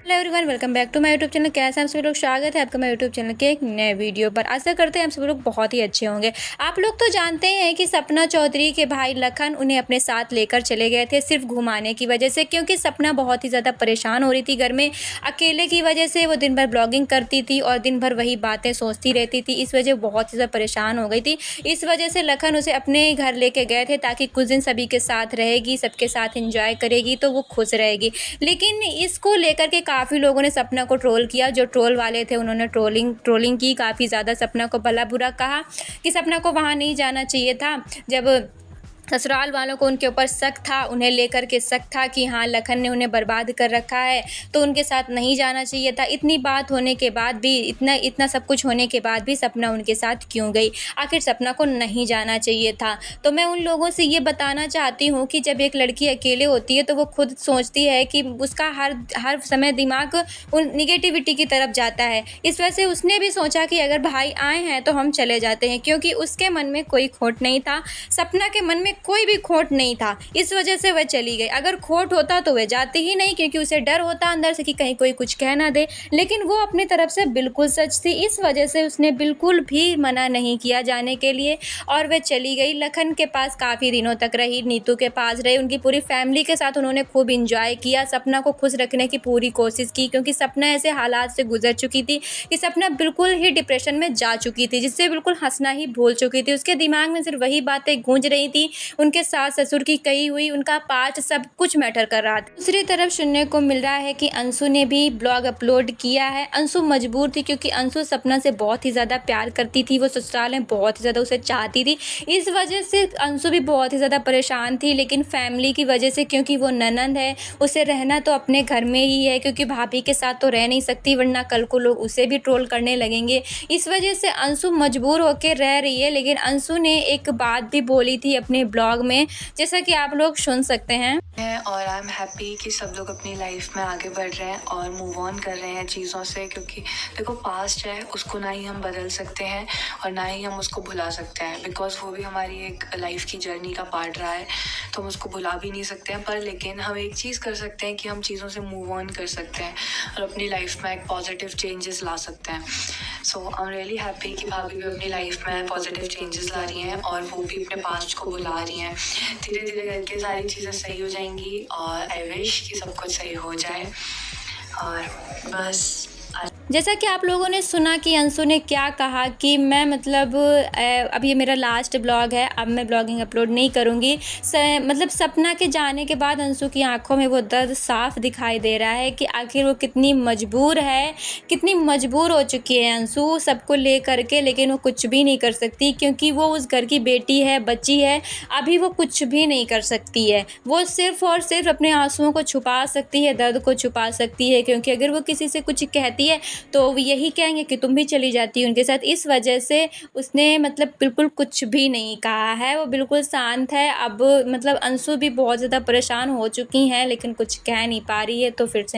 Hello everyone, welcome back to my YouTube channel. कैसे हैं आप सभी लोग? स्वागत है आपका मेरे यूट्यूब चैनल के एक नए वीडियो पर। आशा करते हैं आप सभी लोग बहुत ही अच्छे होंगे। आप लोग तो जानते हैं कि सपना चौधरी के भाई लखन उन्हें अपने साथ लेकर चले गए थे सिर्फ घुमाने की वजह से, क्योंकि सपना बहुत ही ज़्यादा परेशान हो रही थी घर में अकेले की वजह से। वो दिन भर ब्लॉगिंग करती थी और दिन भर वही बातें सोचती रहती थी, इस वजह बहुत ही ज़्यादा परेशान हो गई थी। इस वजह से लखन उसे अपने घर लेके गए थे ताकि कुछ दिन सभी के साथ रहेगी, सबके साथ इंजॉय करेगी तो वो खुश रहेगी। लेकिन इसको लेकर के काफ़ी लोगों ने सपना को ट्रोल किया। जो ट्रोल वाले थे उन्होंने ट्रोलिंग की, काफ़ी ज़्यादा सपना को भला बुरा कहा कि सपना को वहाँ नहीं जाना चाहिए था। जब ससुराल वालों को उनके ऊपर शक था, उन्हें लेकर के शक था कि हाँ लखन ने उन्हें बर्बाद कर रखा है तो उनके साथ नहीं जाना चाहिए था। इतनी बात होने के बाद भी, इतना सब कुछ होने के बाद भी सपना उनके साथ क्यों गई? आखिर सपना को नहीं जाना चाहिए था। तो मैं उन लोगों से ये बताना चाहती हूँ कि जब एक लड़की अकेले होती है तो वो खुद सोचती है कि उसका हर समय दिमाग उन निगेटिविटी की तरफ जाता है। इस वजह से उसने भी सोचा कि अगर भाई आए हैं तो हम चले जाते हैं, क्योंकि उसके मन में कोई खोट नहीं था, सपना के मन में कोई भी खोट नहीं था। इस वजह से वह चली गई। अगर खोट होता तो वह जाती ही नहीं, क्योंकि उसे डर होता अंदर से कि कहीं कोई कुछ कह ना दे। लेकिन वो अपनी तरफ से बिल्कुल सच थी, इस वजह से उसने बिल्कुल भी मना नहीं किया जाने के लिए और वह चली गई। लखन के पास काफ़ी दिनों तक रही, नीतू के पास रही, उनकी पूरी फैमिली के साथ उन्होंने खूब इंजॉय किया, सपना को खुश रखने की पूरी कोशिश की, क्योंकि सपना ऐसे हालात से गुजर चुकी थी कि सपना बिल्कुल ही डिप्रेशन में जा चुकी थी, जिससे बिल्कुल हंसना ही भूल चुकी थी। उसके दिमाग में सिर्फ वही बातें गूंज रही थी, उनके सास ससुर की कही हुई, उनका पास्ट सब कुछ मैटर कर रहा था। दूसरी तरफ सुनने को मिल रहा है कि अंशु ने भी ब्लॉग अपलोड किया है। अंशु मजबूर थी, क्योंकि अंशु सपना से बहुत ही ज़्यादा प्यार करती थी, वो ससुराल में बहुत ही ज़्यादा उसे चाहती थी। इस वजह से अंशु भी बहुत ही ज़्यादा परेशान थी, लेकिन फैमिली की वजह से, क्योंकि वो ननंद है, उसे रहना तो अपने घर में ही है, क्योंकि भाभी के साथ तो रह नहीं सकती, वरना कल को लोग उसे भी ट्रोल करने लगेंगे। इस वजह से अंशु मजबूर होकर रह रही है। लेकिन अंशु ने एक बात भी बोली थी अपने ब्लॉग में, जैसा कि आप लोग सुन सकते हैं। और आई एम हैप्पी कि सब लोग अपनी लाइफ में आगे बढ़ रहे हैं और मूव ऑन कर रहे हैं चीज़ों से, क्योंकि देखो पास्ट है उसको ना ही हम बदल सकते हैं और ना ही हम उसको भुला सकते हैं, बिकॉज वो भी हमारी एक लाइफ की जर्नी का पार्ट रहा है, तो हम उसको भुला भी नहीं सकते हैं। पर लेकिन हम एक चीज़ कर सकते हैं कि हम चीज़ों से मूव ऑन कर सकते हैं और अपनी लाइफ में एक पॉजिटिव चेंजेस ला सकते हैं। सो आई एम रियली हैप्पी कि भाभी भी अपनी लाइफ में पॉजिटिव चेंजेस ला रही हैं और वो भी अपने पास्ट को भुला रही हैं। धीरे धीरे करके सारी चीज़ें सही हो जाएंगी और आई विश कि सब कुछ सही हो जाए। और बस जैसा कि आप लोगों ने सुना कि अंशु ने क्या कहा कि मैं अब ये मेरा लास्ट ब्लॉग है, अब मैं ब्लॉगिंग अपलोड नहीं करूँगी। मतलब सपना के जाने के बाद अंशु की आंखों में वो दर्द साफ दिखाई दे रहा है कि आखिर वो कितनी मजबूर है, कितनी मजबूर हो चुकी है अंशु सबको ले करके। लेकिन वो कुछ भी नहीं कर सकती, क्योंकि वो उस घर की बेटी है, बच्ची है, अभी वो कुछ भी नहीं कर सकती है। वो सिर्फ और सिर्फ अपने आंसुओं को छुपा सकती है, दर्द को छुपा सकती है, क्योंकि अगर वो किसी से कुछ कहती है तो वो यही कहेंगे कि तुम भी चली जाती उनके साथ। इस वजह से उसने बिल्कुल कुछ भी नहीं कहा है, वो बिल्कुल शांत है। अब अंशु भी बहुत ज़्यादा परेशान हो चुकी हैं, लेकिन कुछ कह नहीं पा रही है। तो फिर से